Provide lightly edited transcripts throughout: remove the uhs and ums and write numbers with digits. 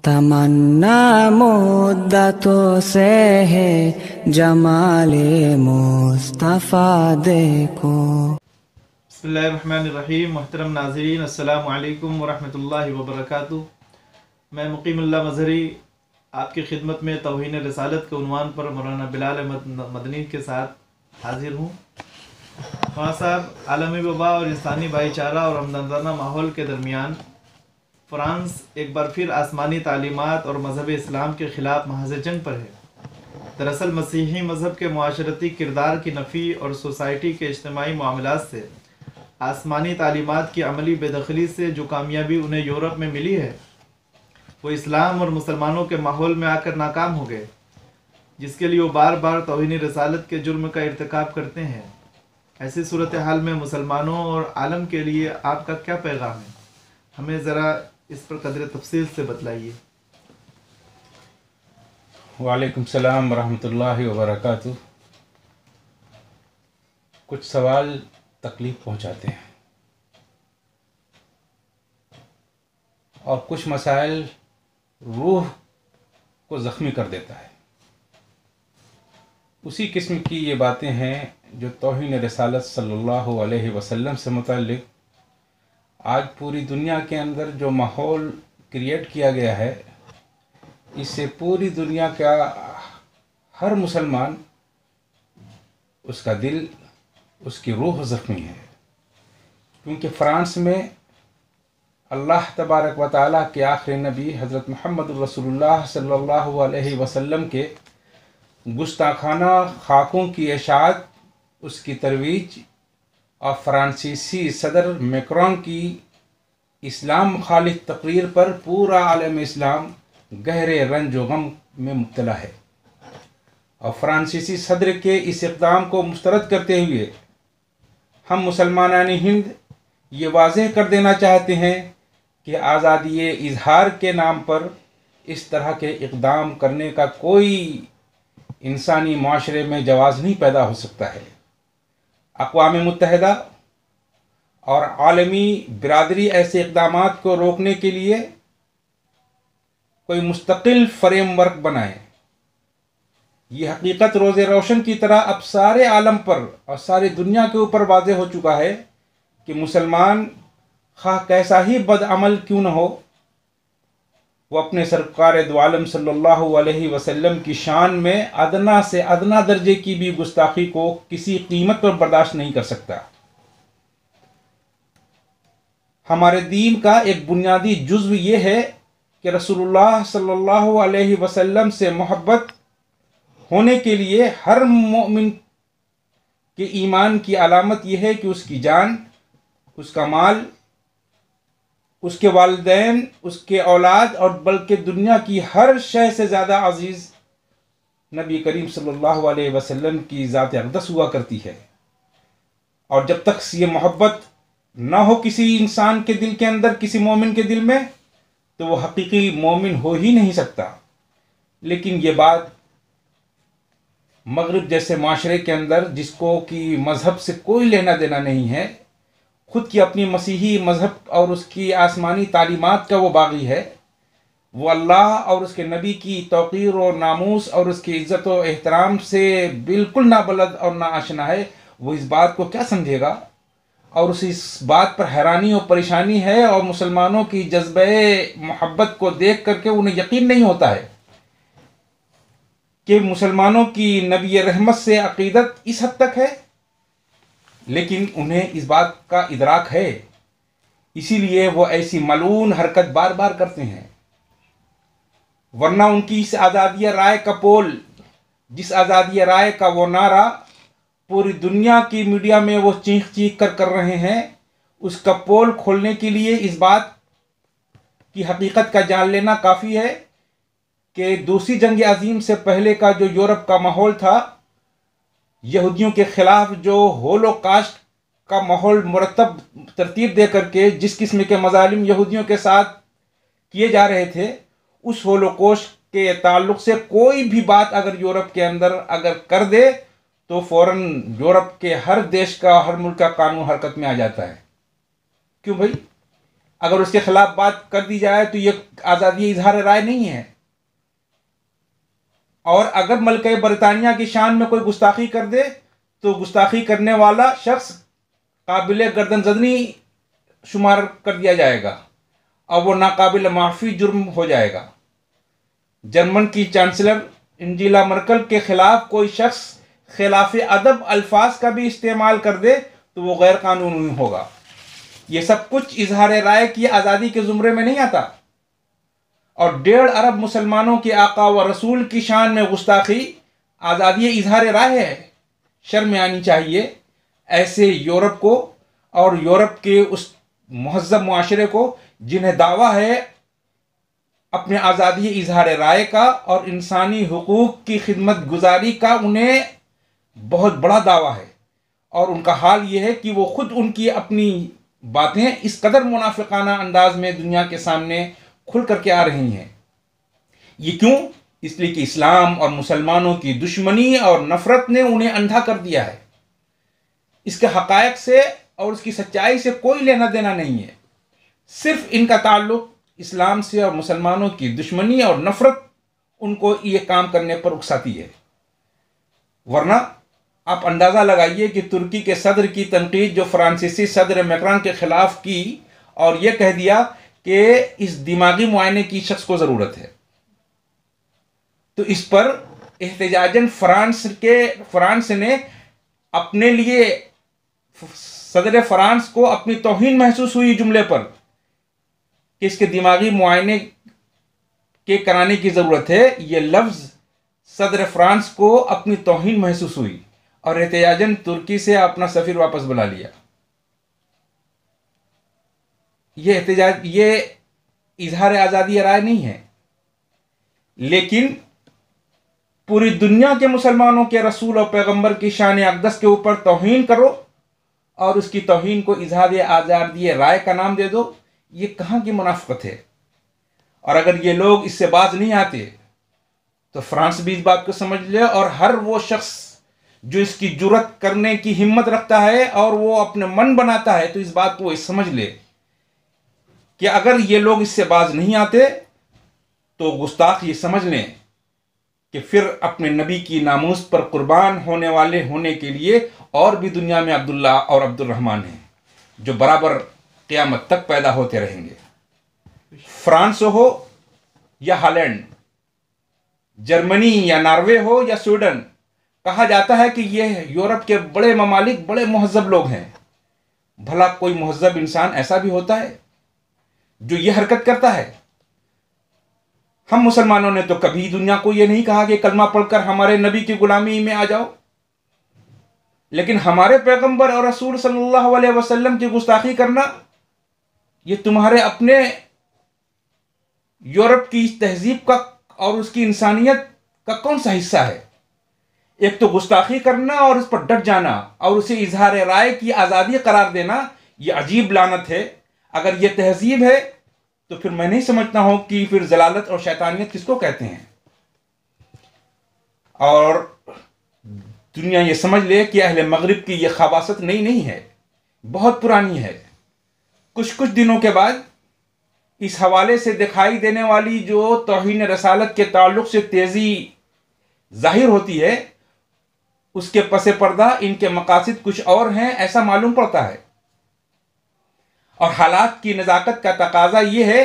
तमन्ना मुद्दतों से है जमाले मुस्तफ़ा देखो। बिस्मिल्लाहिर्रहमानिर्रहीम। मुहतरम नाज़रीन, अस्सलामु अलैकुम वरहमतुल्लाहि वबरकातुहू। मैं मुकीमुल्लाह मज़हरी आपकी खिदमत में तौहीन रिसालत के उन्वान पर मौलाना बिलाल अहमद मदनी के साथ हाजिर हूँ। वहाँ साहब, आलमी वबा और इंसानी भाईचारा और हमदर्दाना माहौल के दरमियान फ़्रांस एक बार फिर आसमानी तालीमात और मज़हब इस्लाम के ख़िलाफ़ महाज़ जंग पर है। दरअसल मसीही मज़हब के मुआशरती किरदार की नफ़ी और सोसाइटी के इज्तिमाई मामलात से आसमानी तालीमात की अमली बेदखली से जो कामयाबी उन्हें यूरोप में मिली है, वो इस्लाम और मुसलमानों के माहौल में आकर नाकाम हो गए, जिसके लिए वो बार बार तौहीन रिसालत के जुर्म का इर्तिकाब करते हैं। ऐसी सूरत हाल में मुसलमानों और आलम के लिए आपका क्या पैगाम है? हमें ज़रा इस पर कदर तफसील से बतलाइए। वालेकुम सलाम वरहमतुल्लाहि वबरकातुहू। कुछ सवाल तकलीफ़ पहुंचाते हैं और कुछ मसाइल रूह को ज़ख्मी कर देता है। उसी किस्म की ये बातें हैं जो तौहीन रिसालत सल्लल्लाहु अलैहि वसल्लम से मुताल्लिक़ आज पूरी दुनिया के अंदर जो माहौल क्रिएट किया गया है, इससे पूरी दुनिया का हर मुसलमान, उसका दिल, उसकी रूह ज़ख्मी है। क्योंकि फ़्रांस में अल्लाह तबारक व तआला के आखिरी नबी हज़रत मुहम्मद रसूलुल्लाह सल्लल्लाहु अलैहि वसल्लम के गुस्ताखाना खाकों की इशाअत, उसकी तरवीज और फ़्रांसीसी सदर मैक्रोन की इस्लाम मुखालिफ तकरीर पर पूरा आलम इस्लाम गहरे रंज व गम में मुब्तला है। और फ़्रांसीसी सदर के इस इक़दाम को मुस्तरद करते हुए हम मुसलमानान हिंद ये वाज़ेह कर देना चाहते हैं कि आज़ादी इजहार के नाम पर इस तरह के इक़दाम करने का कोई इंसानी माशरे में जवाज़ नहीं पैदा हो सकता है। अक़वाम मुत्तहिदा और आलमी बिरादरी ऐसे इक़दामात को रोकने के लिए कोई मुस्तकिल फ्रेमवर्क बनाए। ये हकीकत रोज़े रोशन की तरह अब सारे आलम पर और सारी दुनिया के ऊपर वाज़ेह हो चुका है कि मुसलमान खाह कैसा ही बदअमल क्यों न हो, वो अपने सरकार दो आलम सल्लल्लाहु अलैहि वसल्लम की शान में अदना से अदना दर्जे की भी गुस्ताखी को किसी कीमत पर बर्दाश्त नहीं कर सकता। हमारे दीन का एक बुनियादी जुज़्व ये है कि रसूलुल्लाह सल्लल्लाहु अलैहि वसल्लम से मोहब्बत होने के लिए हर मोमिन के ईमान की अलामत यह है कि उसकी जान, उसका माल, उसके वालिदैन, उसके औलाद और बल्कि दुनिया की हर शय से ज़्यादा अजीज़ नबी करीम सल्लल्लाहु अलैहि वसल्लम की ज़ात अक़दस हुआ करती है। और जब तक ये मोहब्बत ना हो किसी इंसान के दिल के अंदर, किसी मोमिन के दिल में, तो वो हकीकी मोमिन हो ही नहीं सकता। लेकिन ये बात मगरिब जैसे माशरे के अंदर, जिसको कि मज़हब से कोई लेना देना नहीं है, ख़ुद की अपनी मसीही मज़हब और उसकी आसमानी तालीमात का वो बागी है, वो अल्लाह और उसके नबी की तौक़ीर और नामूस और उसकी इज़्ज़त और एहतराम से बिल्कुल नाबलद और नाआशना है, वो इस बात को क्या समझेगा? और उस इस बात पर हैरानी और परेशानी है और मुसलमानों की जज्बे मोहब्बत को देख करके उन्हें यकीन नहीं होता है कि मुसलमानों की नबी रहमत से अक़ीदत इस हद तक है। लेकिन उन्हें इस बात का इदराक है, इसीलिए वो ऐसी मलून हरकत बार बार करते हैं। वरना उनकी इस आज़ादी राय का पोल, जिस आज़ादी राय का वो नारा पूरी दुनिया की मीडिया में वो चीख चीख कर रहे हैं, उसका पोल खोलने के लिए इस बात की हकीकत का जान लेना काफ़ी है कि दूसरी जंग अज़ीम से पहले का जो यूरोप का माहौल था, यहूदियों के ख़िलाफ़ जो होलोकास्ट का माहौल मुरतब तरतीब दे करके जिस किस्म के मज़ालिम यहूदियों के साथ किए जा रहे थे, उस होलोकॉस्ट के ताल्लुक़ से कोई भी बात अगर यूरोप के अंदर अगर कर दे तो फ़ौरन यूरोप के हर देश का, हर मुल्क का कानून हरकत में आ जाता है। क्यों भाई? अगर उसके खिलाफ बात कर दी जाए तो ये आज़ादी इजहार राय नहीं है। और अगर मलके बरतानिया की शान में कोई गुस्ताखी कर दे तो गुस्ताखी करने वाला शख्स काबिल गर्दन जदनी शुमार कर दिया जाएगा और वो नाकाबिल माफ़ी जुर्म हो जाएगा। जर्मन की चांसलर एंजेला मर्केल के खिलाफ कोई शख्स खिलाफ अदब अल्फाज का भी इस्तेमाल कर दे तो वो गैर कानूनी होगा। ये सब कुछ इजहार राय की आज़ादी के ज़ुमरे में नहीं आता। और 1.5 अरब मुसलमानों के आका व रसूल की शान में गुस्ताखी आज़ादी इजहार राय है। शर्म आनी चाहिए ऐसे यूरोप को और यूरोप के उस महज़्ज़ब मुआशरे को जिन्हें दावा है अपने आज़ादी इजहार राय का और इंसानी हुकूक की खिदमत गुजारी का। उन्हें बहुत बड़ा दावा है और उनका हाल ये है कि वो खुद उनकी अपनी बातें इस कदर मुनाफिकाना अंदाज में दुनिया के सामने खुल करके आ रही हैं। ये क्यों? इसलिए कि इस्लाम और मुसलमानों की दुश्मनी और नफरत ने उन्हें अंधा कर दिया है। इसके हकायक से और उसकी सच्चाई से कोई लेना देना नहीं है। सिर्फ इनका ताल्लुक इस्लाम से और मुसलमानों की दुश्मनी और नफरत उनको ये काम करने पर उकसाती है। वरना आप अंदाज़ा लगाइए कि तुर्की के सदर की तनकीद जो फ्रांसीसी सदर मैक्रोन के ख़िलाफ़ की और ये कह दिया कि इस दिमागी मुआयने की शख्स को ज़रूरत है, तो इस पर एहतजाजन फ्रांस ने अपने लिए सदर फ्रांस को अपनी तौहीन महसूस हुई जुमले पर कि इसके दिमागी मुआयने के कराने की ज़रूरत है। ये लफ्ज़ सदर फ्रांस को अपनी तौहीन महसूस हुई और एहतजाजन तुर्की से अपना सफ़ीर वापस बुला लिया। ये एहतजाज, ये इजहार आज़ादी राय नहीं है, लेकिन पूरी दुनिया के मुसलमानों के रसूल और पैगंबर की शान अक़दस के ऊपर तौहीन करो और उसकी तौहीन को इजहार आज़ादी राय का नाम दे दो। ये कहाँ की मुनाफ़िक़त है? और अगर ये लोग इससे बाज नहीं आते तो फ्रांस भी इस बात को समझ ले और हर वो शख्स जो इसकी जुर्रत करने की हिम्मत रखता है और वो अपने मन बनाता है तो इस बात को समझ ले कि अगर ये लोग इससे बाज नहीं आते तो गुस्ताख ये समझ लें कि फिर अपने नबी की नामूस पर कुर्बान होने वाले होने के लिए और भी दुनिया में अब्दुल्ला और अब्दुर्रहमान हैं जो बराबर क़यामत तक पैदा होते रहेंगे। फ्रांस हो या हॉलैंड, जर्मनी या नॉर्वे हो या स्वीडन, कहा जाता है कि ये यूरोप के बड़े ममालिक बड़े महज़्ज़ब लोग हैं। भला कोई महज़्ज़ब इंसान ऐसा भी होता है जो ये हरकत करता है? हम मुसलमानों ने तो कभी दुनिया को ये नहीं कहा कि कलमा पढ़कर हमारे नबी की गुलामी में आ जाओ, लेकिन हमारे पैगंबर और रसूल सल्लल्लाहु अलैहि वसल्लम की गुस्ताखी करना ये तुम्हारे अपने यूरोप की तहजीब का और उसकी इंसानियत का कौन सा हिस्सा है? एक तो गुस्ताखी करना और उस पर डट जाना और उसे इजहार राय की आज़ादी करार देना, ये अजीब लानत है। अगर ये तहजीब है तो फिर मैं नहीं समझता हूं कि फिर जलालत और शैतानियत किसको कहते हैं। और दुनिया ये समझ ले कि अहले मगरिब की ये खबासत नई नहीं है, बहुत पुरानी है। कुछ दिनों के बाद इस हवाले से दिखाई देने वाली जो तौहीन रसालत के ताल्लुक से तेज़ी जाहिर होती है, उसके पसे पर्दा इनके मकासद कुछ और हैं ऐसा मालूम पड़ता है। और हालात की नज़ाकत का तकाजा ये है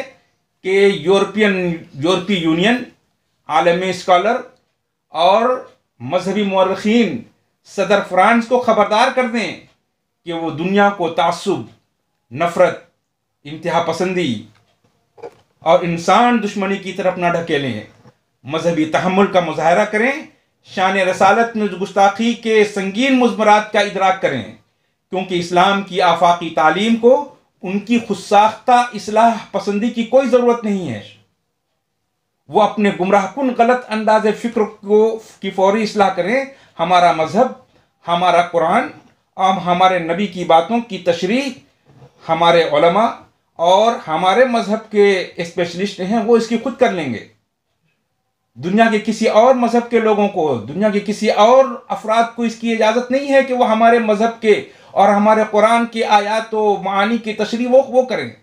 कि यूरोपीय यूनियन, आलमी स्कॉलर और मजहबी मुअर्रिखीन सदर फ्रांस को खबरदार कर दें कि वो दुनिया को तासुब, नफ़रत, इंतहा पसंदी और इंसान दुश्मनी की तरफ न ढकेलें, मजहबी तहम्मुल का मुजाहरा करें, शान रसालत में गुस्ताखी के संगीन मुज़मरात का इदराक करें, क्योंकि इस्लाम की आफाकी तालीम को उनकी खुदसाख्ता इस्लाह पसंदी की कोई ज़रूरत नहीं है। वो अपने गुमराहकुन गलत अंदाज़ फ़िक्र की फौरी इस्लाह करें। हमारा मज़हब, हमारा कुरान और हमारे नबी की बातों की तशरीह हमारे उलमा और हमारे मज़हब के स्पेशलिस्ट हैं, वो इसकी खुद कर लेंगे। दुनिया के किसी और मज़हब के लोगों को, दुनिया के किसी और अफराद को इसकी इजाज़त नहीं है कि वह हमारे मज़हब के और हमारे कुरान की आयात व मानी की तशरीह वो करें।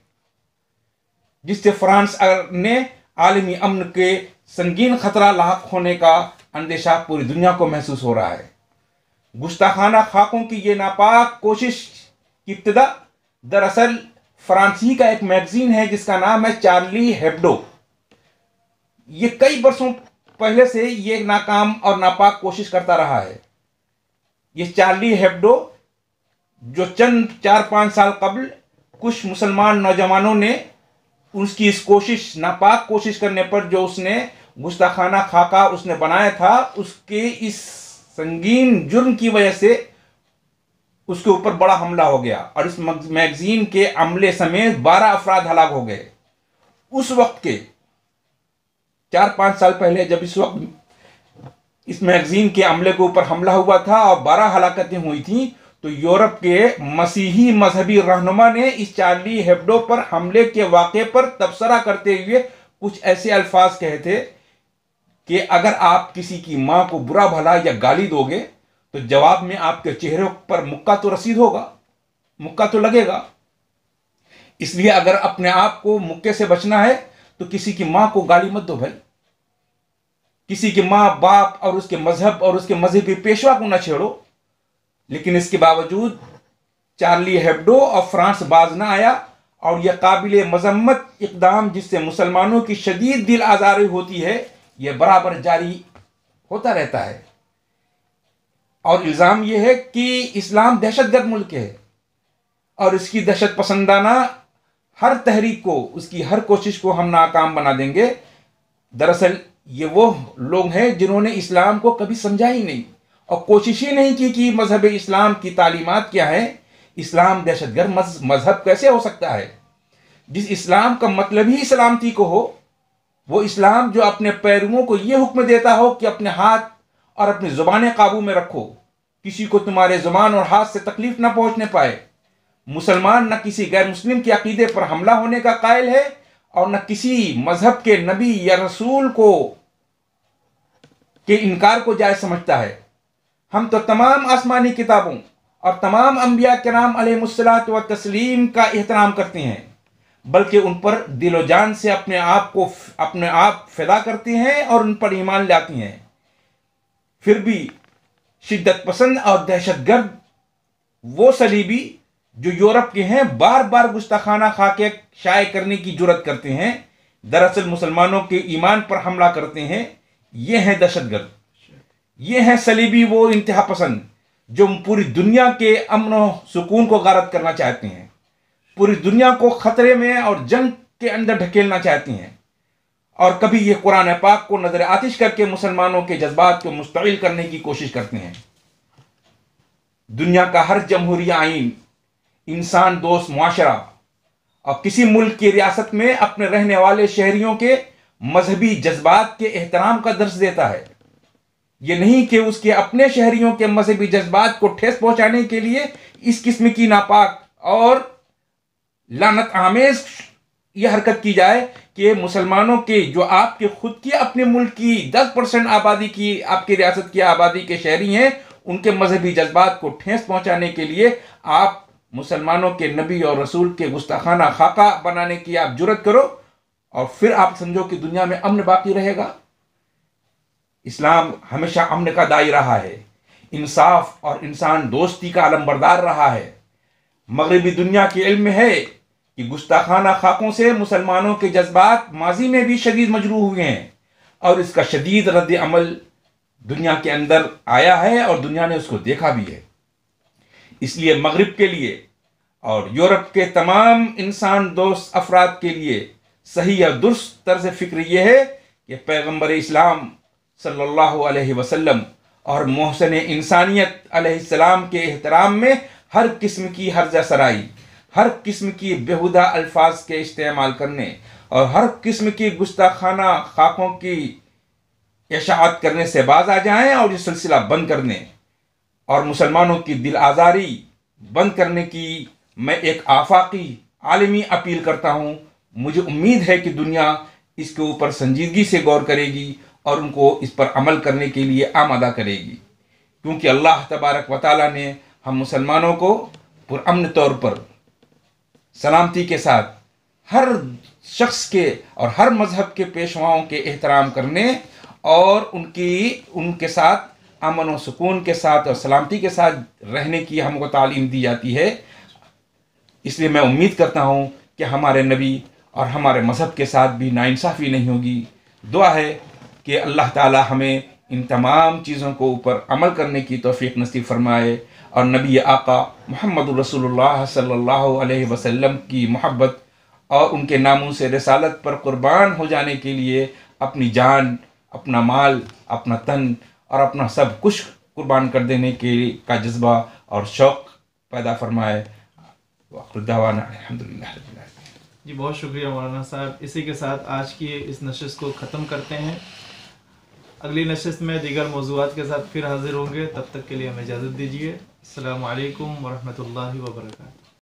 जिससे फ्रांस ने आलमी अमन के संगीन खतरा लाहक होने का अंदेशा पूरी दुनिया को महसूस हो रहा है। गुस्ताखाना खाकों की ये नापाक कोशिश की इब्तिदा दरअसल फ्रांसी का एक मैगजीन है जिसका नाम है चार्ली हेब्डो। ये कई वर्षों पहले से ये नाकाम और नापाक कोशिश करता रहा है। ये चार्ली हेब्डो जो चंद 4-5 साल कबल कुछ मुसलमान नौजवानों ने उसकी इस कोशिश, नापाक कोशिश करने पर जो उसने गुस्ताखाना खाका उसने बनाया था, उसके इस संगीन जुर्म की वजह से उसके ऊपर बड़ा हमला हो गया और इस मैगजीन के अमले समेत 12 अफराद हलाक हो गए। उस वक्त के 4-5 साल पहले जब इस वक्त इस मैगजीन के अमले के ऊपर हमला हुआ था और 12 हलाकतें हुई थी, तो यूरोप के मसीही मजहबी रहनुमा ने इस चार्ली हेब्डो पर हमले के वाक़े पर तबसरा करते हुए कुछ ऐसे अल्फाज कहे थे कि अगर आप किसी की मां को बुरा भला या गाली दोगे तो जवाब में आपके चेहरे पर मुक्का तो रसीद होगा, मुक्का तो लगेगा। इसलिए अगर अपने आप को मुक्के से बचना है तो किसी की मां को गाली मत दो भाई, किसी की मां बाप और उसके मजहब और उसके मजहबी पेशवा को न छेड़ो। लेकिन इसके बावजूद चार्ली हेब्डो और फ्रांस बाज न आया और यह काबिल मजम्मत इकदाम जिससे मुसलमानों की शदीद दिल आज़ारी होती है, यह बराबर जारी होता रहता है। और इल्ज़ाम यह है कि इस्लाम दहशतगर्द मुल्क है और इसकी दहशत पसंदाना हर तहरीक को, उसकी हर कोशिश को हम नाकाम बना देंगे। दरअसल ये वो लोग हैं जिन्होंने इस्लाम को कभी समझा ही नहीं और कोशिश ही नहीं की कि मजहब इस्लाम की तालीमात क्या है। इस्लाम दहशतगर्द मजहब कैसे हो सकता है? जिस इस्लाम का मतलब ही सलामती को हो, वो इस्लाम जो अपने पैरुओं को ये हुक्म देता हो कि अपने हाथ और अपनी ज़ुबानें काबू में रखो, किसी को तुम्हारे ज़ुबान और हाथ से तकलीफ ना पहुंचने पाए। मुसलमान न किसी गैर मुस्लिम के अकीदे पर हमला होने का कायल है और न किसी मजहब के नबी या रसूल को के इनकार को जायज़ समझता है। हम तो तमाम आसमानी किताबों और तमाम अंबिया किराम अलैहिमुस्सलात व तस्लीम का एहतराम करते हैं, बल्कि उन पर दिलो जान से अपने आप फिदा करते हैं और उन पर ईमान लाते हैं। फिर भी शिद्दत पसंद और दहशतगर्द वो सलीबी जो यूरोप के हैं बार बार गुस्ताखाना खाके शाये करने की जुर्रत करते हैं, दरअसल मुसलमानों के ईमान पर हमला करते हैं। ये हैं दहशतगर्द, ये हैं सलीबी वो इंतहा पसंद जो पूरी दुनिया के अमन और सुकून को गारत करना चाहते हैं, पूरी दुनिया को खतरे में और जंग के अंदर ढकेलना चाहती हैं। और कभी ये कुरान पाक को नजर आतिश करके मुसलमानों के जज्बात को मुस्तइल करने की कोशिश करते हैं। दुनिया का हर जमहूरी आइन इंसान दोस्त मुआशरा और किसी मुल्क की रियासत में अपने रहने वाले शहरियों के मजहबी जज्बात के एहतराम का दर्ज देता है। यह नहीं कि उसके अपने शहरियों के मजहबी जज्बात को ठेस पहुंचाने के लिए इस किस्म की नापाक और लानत आमेज यह हरकत की जाए कि मुसलमानों के जो आपके खुद के अपने मुल्क की 10% आबादी की, आपकी रियासत की आबादी के शहरी हैं, उनके मजहबी जज्बात को ठेस पहुंचाने के लिए आप मुसलमानों के नबी और रसूल के गुस्ताखाना खाका बनाने की आप जुर्रत करो और फिर आप समझो कि दुनिया में अमन बाकी रहेगा। इस्लाम हमेशा अमन का दाई रहा है, इंसाफ और इंसान दोस्ती का अलमबरदार रहा है। मगरबी दुनिया के इल्म में है कि गुस्ताखाना खाकों से मुसलमानों के जज्बात माजी में भी शदीद मजरूह हुए हैं और इसका शदीद रद्द अमल दुनिया के अंदर आया है और दुनिया ने उसको देखा भी है। इसलिए मगरिब के लिए और यूरोप के तमाम इंसान दोस्त अफराद के लिए सही और दुरुस्त तर्ज फिक्र यह है कि पैगम्बर इस्लाम सल्लल्लाहु अलैहि वसल्लम और मोहसिन इंसानियत अलैहिस्सलाम के एहतराम में हर किस्म की हर्जा सराई, हर किस्म की बेहुदा अल्फाज के इस्तेमाल करने और हर किस्म की गुस्ताखाना खाकों की इशाअत करने से बाज आ जाएं और ये सिलसिला बंद करने और मुसलमानों की दिल आज़ारी बंद करने की मैं एक आफाकी आलमी अपील करता हूँ। मुझे उम्मीद है कि दुनिया इसके ऊपर संजीदगी से गौर करेगी और उनको इस पर अमल करने के लिए आमादा करेगी, क्योंकि अल्लाह तबारक व तआला ने हम मुसलमानों को पुरअमन तौर पर सलामती के साथ हर शख्स के और हर मज़हब के पेशवाओं के एहतराम करने और उनके साथ अमन व सुकून के साथ और सलामती के साथ रहने की हमको तालीम दी जाती है। इसलिए मैं उम्मीद करता हूँ कि हमारे नबी और हमारे मज़हब के साथ भी नाइंसाफ़ी नहीं होगी। दुआ है कि अल्लाह ताला हमें इन तमाम चीज़ों को ऊपर अमल करने की तौफ़ीक नसीब फरमाए और नबी आका मुहम्मद रसूलुल्लाह सल्लल्लाहु अलैहि वसल्लम की मोहब्बत और उनके नामों से रिसालत पर कुर्बान हो जाने के लिए अपनी जान, अपना माल, अपना तन और अपना सब कुछ कुर्बान कर देने का जज्बा और शौक़ पैदा फरमाए। अल्हम्दुलिल्लाह। जी बहुत शुक्रिया मौलाना साहब। इसी के साथ आज की इस नशिस्त को ख़त्म करते हैं। अगली नशिस्त में दीगर मौज़ूआत के साथ फिर हाजिर होंगे। तब तक के लिए हमें इजाज़त दीजिए। अस्सलामु अलैकुम वरहमतुल्लाहि वबरकातुहू।